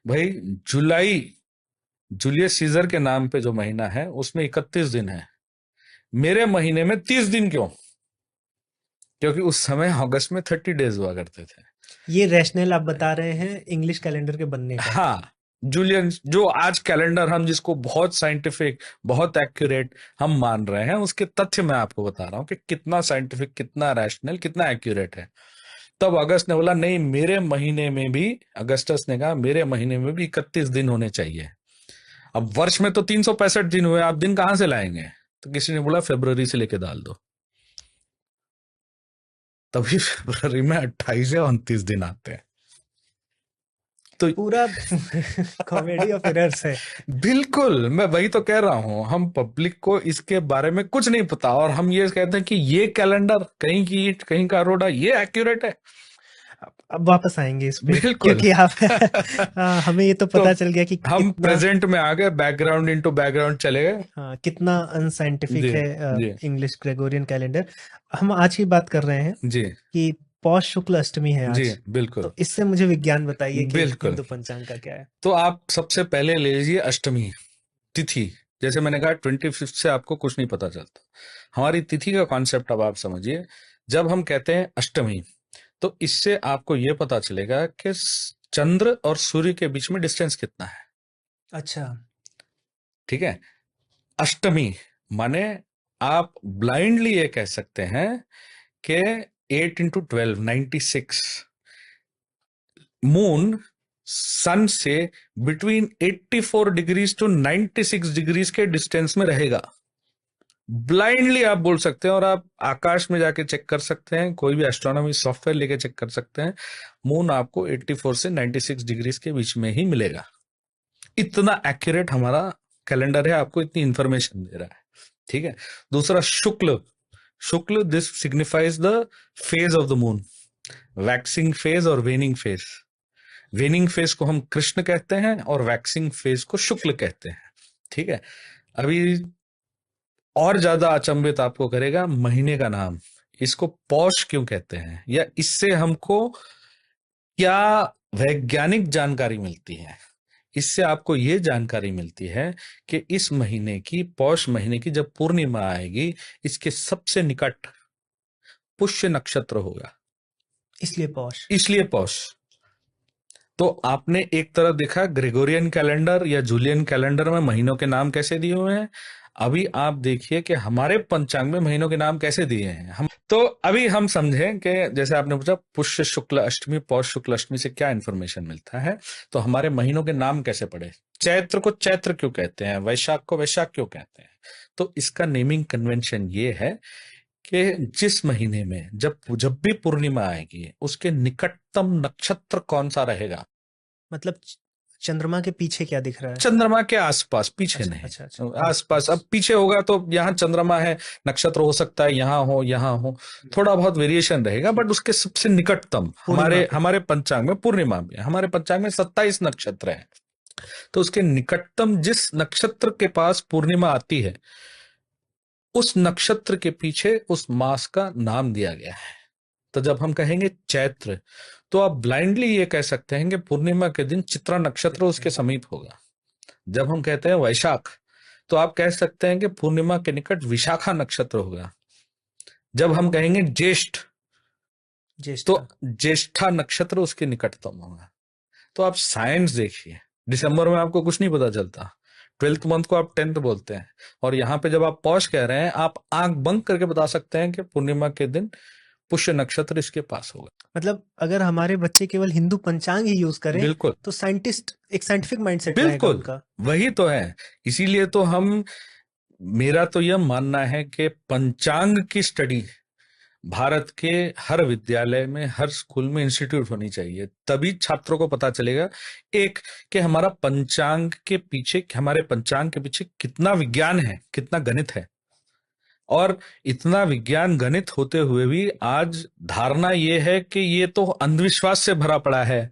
भाई, जुलाई, Julius Caesar के नाम पे जो महीना है उसमें 31 दिन है। मेरे महीने में 30 दिन क्यों? क्योंकि उस समय अगस्त में 30 डेज हुआ करते थे। ये रैशनल आप बता रहे हैं इंग्लिश कैलेंडर के बनने का। हाँ, जूलियन जो आज कैलेंडर हम जिसको बहुत साइंटिफिक, बहुत एक्यूरेट हम मान रहे हैं, उसके तथ्य मैं आपको बता रहा हूँ कि कितना साइंटिफिक, कितना रैशनल, कितना एक्यूरेट है। तब अगस्त ने बोला नहीं, मेरे महीने में भी, अगस्टस ने कहा मेरे महीने में भी 31 दिन होने चाहिए। अब वर्ष में तो 365 दिन हुए, आप दिन कहां से लाएंगे? तो किसी ने बोला फरवरी से लेके डाल दो। तभी फरवरी में 28 या 29 दिन आते हैं। तो पूरा कॉमेडी ऑफ एरर्स है। बिल्कुल, मैं वही तो कह रहा हूं, हम पब्लिक को इसके बारे में कुछ नहीं पता और हम ये कहते हैं कि ये कैलेंडर कहीं की ईंट कहीं का रोड़ा, ये एक्यूरेट है। अब वापस आएंगे इस पे बिल्कुल। क्योंकि आप हमें ये तो तो पता चल गया कि हम कितना, प्रेजेंट में आ गए, बैकग्राउंड इनटू बैकग्राउंड चले गए। हाँ, कितना अनसाइंटिफिक जी, है जी, इंग्लिश ग्रेगोरियन कैलेंडर। हम आज की बात कर रहे हैं जी, कि पौष शुक्ल अष्टमी है जी, आज। बिल्कुल, तो इससे मुझे विज्ञान बताइए कि बिल्कुल। हिंदू पंचांग का क्या है। तो आप सबसे पहले ले लीजिए अष्टमी तिथि। जैसे मैंने कहा 25 से आपको कुछ नहीं पता चलता। हमारी तिथि का कॉन्सेप्ट अब आप समझिए। जब हम कहते हैं अष्टमी, तो इससे आपको यह पता चलेगा कि चंद्र और सूर्य के बीच में डिस्टेंस कितना है। अच्छा। ठीक है। अष्टमी माने आप ब्लाइंडली ये कह सकते हैं कि 8 × 12 96 मून सन से बिटवीन 84 डिग्रीज टू 96 डिग्रीज के डिस्टेंस में रहेगा। ब्लाइंडली आप बोल सकते हैं और आप आकाश में जाके चेक कर सकते हैं, कोई भी एस्ट्रोनॉमी सॉफ्टवेयर लेके चेक कर सकते हैं। मून आपको 84 से 96 डिग्रीज के बीच में ही मिलेगा। इतना एक्यूरेट हमारा कैलेंडर है, आपको इतनी इंफॉर्मेशन दे रहा है। ठीक है। दूसरा शुक्ल। शुक्ल, this signifies the phase of the moon, waxing phase और वेनिंग फेज। वेनिंग फेज को हम कृष्ण कहते हैं और वैक्सिंग फेज को शुक्ल कहते हैं। ठीक है। अभी और ज्यादा अचंभित आपको करेगा महीने का नाम। इसको पौष क्यों कहते हैं, या इससे हमको क्या वैज्ञानिक जानकारी मिलती है? इससे आपको ये जानकारी मिलती है कि इस महीने की, पौष महीने की जब पूर्णिमा आएगी, इसके सबसे निकट पुष्य नक्षत्र होगा, इसलिए पौष। इसलिए पौष। तो आपने एक तरफ देखा ग्रेगोरियन कैलेंडर या जूलियन कैलेंडर में महीनों के नाम कैसे दिए हुए हैं। अभी आप देखिए कि हमारे पंचांग में महीनों के नाम कैसे दिए हैं हम। तो अभी हम समझें कि जैसे आपने पूछा पुष्य शुक्ल अष्टमी, पौष शुक्ल अष्टमी से क्या इंफॉर्मेशन मिलता है, तो हमारे महीनों के नाम कैसे पड़े। चैत्र को चैत्र क्यों कहते हैं, वैशाख को वैशाख क्यों कहते हैं? तो इसका नेमिंग कन्वेंशन ये है कि जिस महीने में जब जब भी पूर्णिमा आएगी, उसके निकटतम नक्षत्र कौन सा रहेगा। मतलब चंद्रमा के पीछे क्या दिख रहा है? चंद्रमा के आसपास, पीछे अच्छा, नहीं। अच्छा, अच्छा, आसपास, अब आसपास। पीछे होगा तो यहाँ चंद्रमा है, नक्षत्र हो सकता है यहाँ हो, यहाँ हो, थोड़ा बहुत वेरिएशन रहेगा, बट ठीक। उसके सबसे निकटतम पूर्णिमा हमारे पे। हमारे पंचांग में पूर्णिमा में, हमारे पंचांग में 27 नक्षत्र है। तो उसके निकटतम जिस नक्षत्र के पास पूर्णिमा आती है, उस नक्षत्र के पीछे उस मास का नाम दिया गया है। तो जब हम कहेंगे चैत्र, तो आप ब्लाइंडली ये कह सकते हैं कि पूर्णिमा के दिन चित्रा नक्षत्र उसके समीप होगा। जब हम कहते हैं वैशाख, तो आप कह सकते हैं कि पूर्णिमा के निकट विशाखा नक्षत्र होगा। जब हम कहेंगे ज्येष्ठ, तो ज्येष्ठा। ज्येष्ठा नक्षत्र उसके निकटतम होगा। तो आप साइंस देखिए, दिसंबर में आपको कुछ नहीं पता चलता, 12th मंथ को आप 10th बोलते हैं, और यहाँ पे जब आप पौष कह रहे हैं, आप आंख बंद करके बता सकते हैं कि पूर्णिमा के दिन पुष्य नक्षत्र इसके पास होगा। मतलब अगर हमारे बच्चे केवल हिंदू पंचांग ही यूज करें बिल्कुल, तो साइंटिस्ट एक साइंटिफिक माइंडसेट रहेगा बिल्कुल, उनका। वही तो है। इसीलिए तो हम, मेरा तो यह मानना है कि पंचांग की स्टडी भारत के हर विद्यालय में, हर स्कूल में इंस्टीट्यूट होनी चाहिए। तभी छात्रों को पता चलेगा, एक, कि हमारा पंचांग के पीछे, हमारे पंचांग के पीछे कितना विज्ञान है, कितना गणित है। और इतना विज्ञान गणित होते हुए भी आज धारणा ये है कि ये तो अंधविश्वास से भरा पड़ा है,